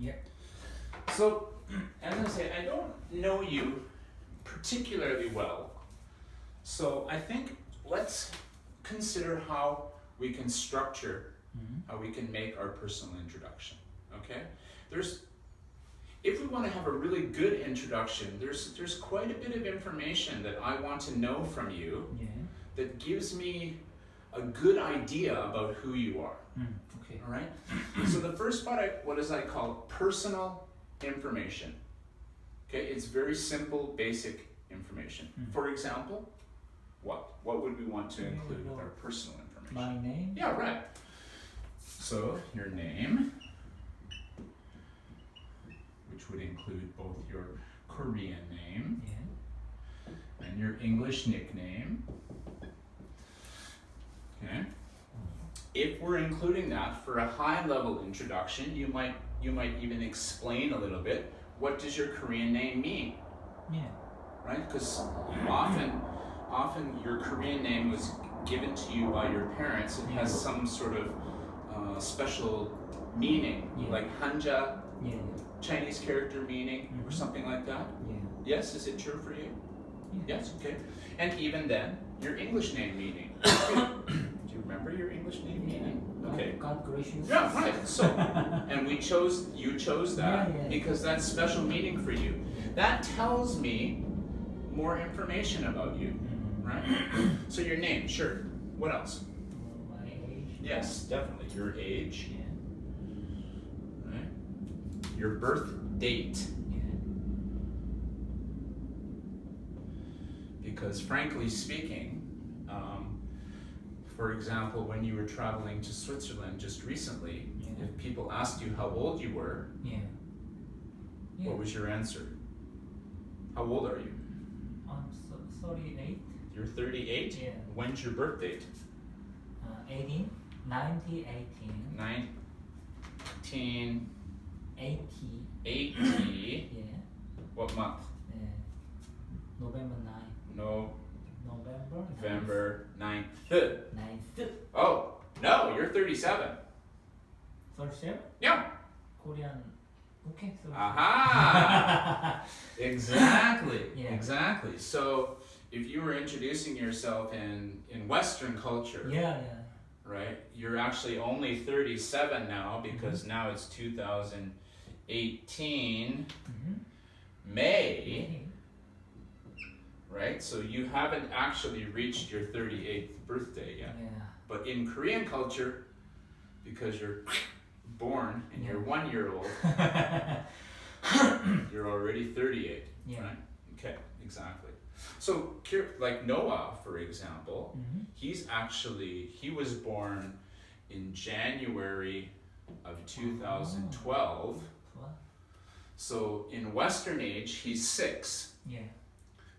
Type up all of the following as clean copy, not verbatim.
Yeah. So, as I say, I don't know you particularly well. So I think let's consider how we can structure, how we can make our personal introduction. Okay? If we want to have a really good introduction, there's quite a bit of information that I want to know from you that gives me a good idea about who you are. Okay. All right? So the first part, what I call personal information. Okay, it's very simple, basic information. For example, what would we want to include with our personal information? My name? Yeah, right. So your name, which would include both your Korean name and your English nickname. Okay. If we're including that for a high-level introduction, you might even explain a little bit, what does your Korean name mean? Yeah. Right? Because often your Korean name was given to you by your parents. It has some sort of special meaning, like Hanja, Chinese character meaning, or something like that. Yes, is it true for you? Yes, okay. And even then, your English name meaning. Do you remember your English name meaning? Okay. God gracious. Yeah, right. So, and you chose that because that's special meaning for you. That tells me more information about you, right? So your name, sure. What else? My age. Yes, definitely. Your age. Right? Your birth date. Because frankly speaking, for example, when you were traveling to Switzerland just recently, if people asked you how old you were, what was your answer? How old are you? I'm 38. You're 38? Yeah. When's your birth date? 1918. 1980. What month? November 9. November 9th. 9th. Oh, no, you're 37. 37? Yeah. Korean. Okay. 37. Aha! Exactly. Yeah. So, if you were introducing yourself in Western culture, right, you're actually only 37 now because now it's 2018, May. Right? So you haven't actually reached your 38th birthday yet. But in Korean culture, because you're born and you're 1 year old, you're already 38. Right? Okay, exactly. So like Noah, for example, he was born in January of 2012. So in Western age, he's 6.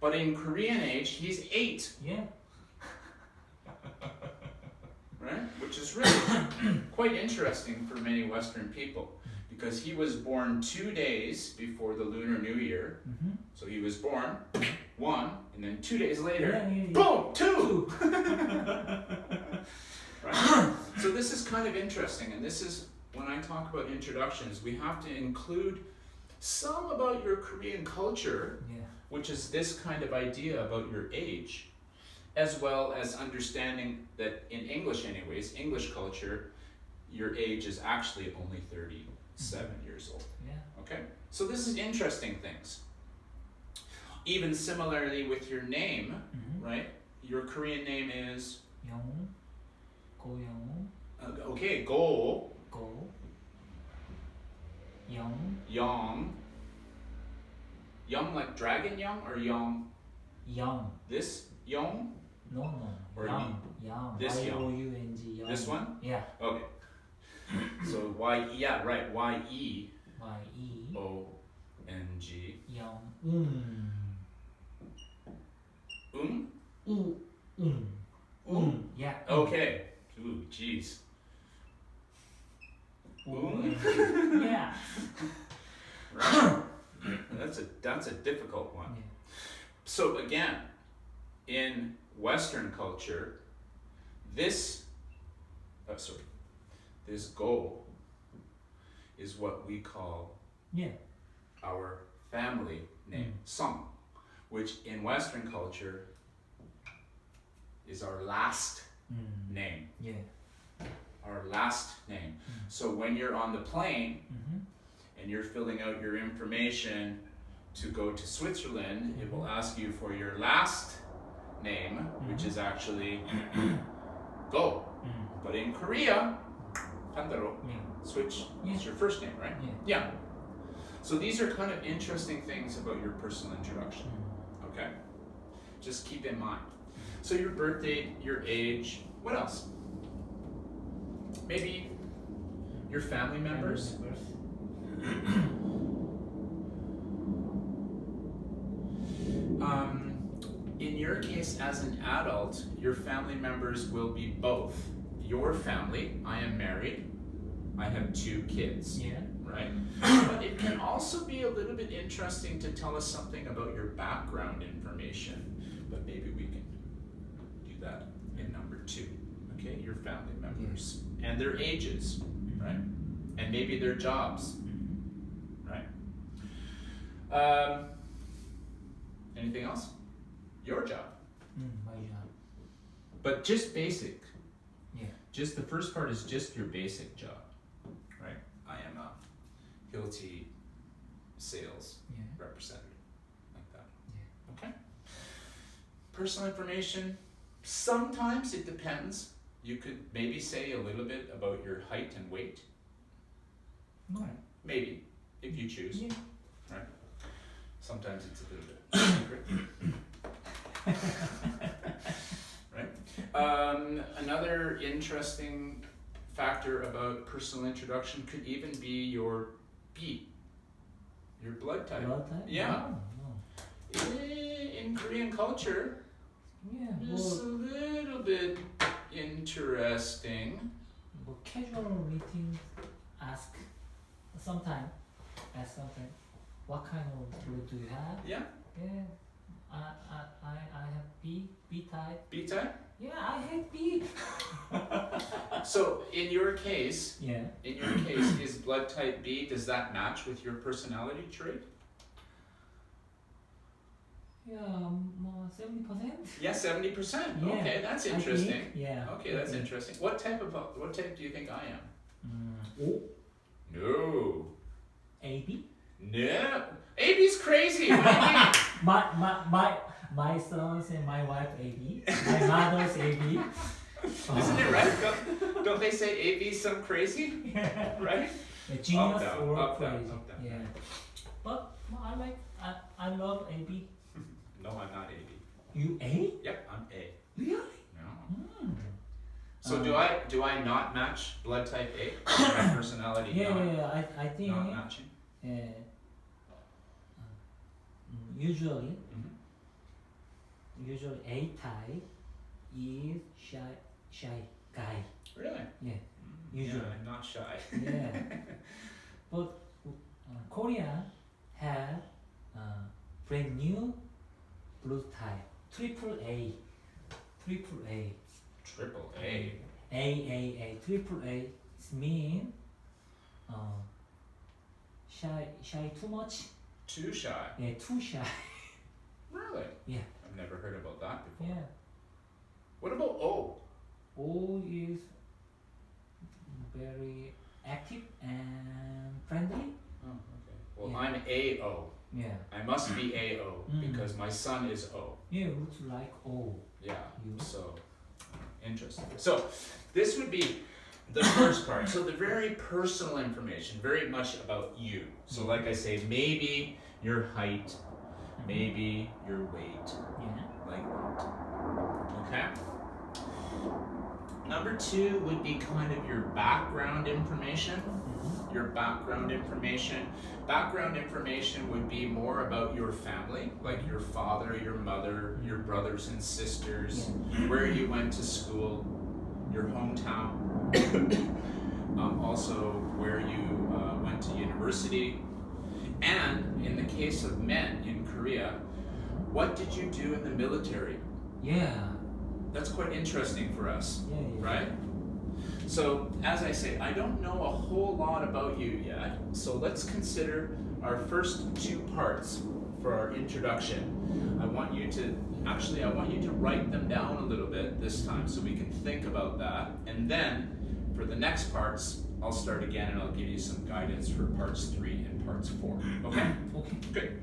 But in Korean age, he's 8. Right? Which is really quite interesting for many Western people because he was born 2 days before the Lunar New Year. So he was born 1, and then 2 days later, boom, 2! Right? So this is kind of interesting, and this is, when I talk about introductions, we have to include some about your Korean culture, which is this kind of idea about your age, as well as understanding that in English anyways, English culture, your age is actually only 37 years old. Okay? So this is interesting things. Even similarly with your name, right? Your Korean name is? Young. Go Young. Okay, Go. Young. Young like Dragon Young or Young? Young. This Young? No. Or Young. This Young. Y-O-U-G. Young. This one? Yeah. Okay. So Y-E, yeah, right. Y-E. Y-E. O-N-G. Young. Yeah. Okay. Ooh, jeez. Yeah. Right. That's a difficult one. So again, in Western culture, this goal is what we call Yeah. our family name, Song, which in Western culture is our last name. Yeah. Our last name. So when you're on the plane and you're filling out your information to go to Switzerland, it will ask you for your last name, which is actually Go. But in Korea, 반대로, switch, it's your first name, right? Yeah. So these are kind of interesting things about your personal introduction. Okay? Just keep in mind. So your birth date, your age, what else? Maybe your family members. In your case, as an adult, your family members will be both your family. I am married. I have 2 kids. Yeah. Right? But it can also be a little bit interesting to tell us something about your background information. But maybe we can do that in number 2. Okay, your family members and their ages, right? And maybe their jobs, right? Anything else? Your job. My job. But just basic. Yeah. Just the first part is just your basic job, right? I am a Hilti sales representative, like that. Yeah. Okay. Personal information. Sometimes it depends. You could maybe say a little bit about your height and weight. No. Maybe, if you choose. Yeah. Right. Sometimes it's a little bit secret. Right. Another interesting factor about personal introduction could even be your B, your blood type. Blood type? Yeah. No. In Korean culture, Yeah. it's a little bit interesting. Well, casual meetings sometimes ask something. What kind of blood do you have? Yeah. Yeah. I have B type. B type. Yeah, I hate B. So in your case, Yeah. Is blood type B? Does that match with your personality trait? Yeah, more 70%. Yeah, 70%. Yeah, Okay, that's I interesting. think, yeah. Okay, that's interesting. What type do you think I am? O. No. AB. No. AB's crazy. What do you mean? My sons and my wife AB. My mother's AB. Isn't it right? Don't they say AB's some crazy? Right? The genius Up, down, or up, down, crazy. up, down. Yeah. But I love AB. No, I'm not AB. You A? Yep, I'm A. Really? No. So do I not match blood type A? My personality Yeah, I think not matching? usually A type is shy guy. Really? Yeah. Yeah, Usually. I'm not shy. Yeah. But Korea have brand new blue type triple A. Triple A. Triple A mean shy too much. Too shy. Yeah, too shy. Really? Yeah. I've never heard about that before. Yeah. What about O? O is very active and friendly. Oh, okay. Well, Yeah. I'm AO. Yeah. I must be AO because my son is O. Yeah, looks like O. Yeah. You. So interesting. So this would be the first part. So the very personal information, very much about you. So like I say, maybe your height, maybe your weight, Yeah. like that. Okay. Number 2 would be kind of your background information. Your background information. Background information would be more about your family, like your father, your mother, your brothers and sisters, where you went to school, your hometown, also where you went to university, and in the case of men in Korea, what did you do in the military? Yeah. That's quite interesting for us, Yeah. right? So, as I say, I don't know a whole lot about you yet, so let's consider our first two parts for our introduction. I want you to write them down a little bit this time so we can think about that, and then for the next parts, I'll start again and I'll give you some guidance for parts 3 and parts 4. Okay? Okay. Good.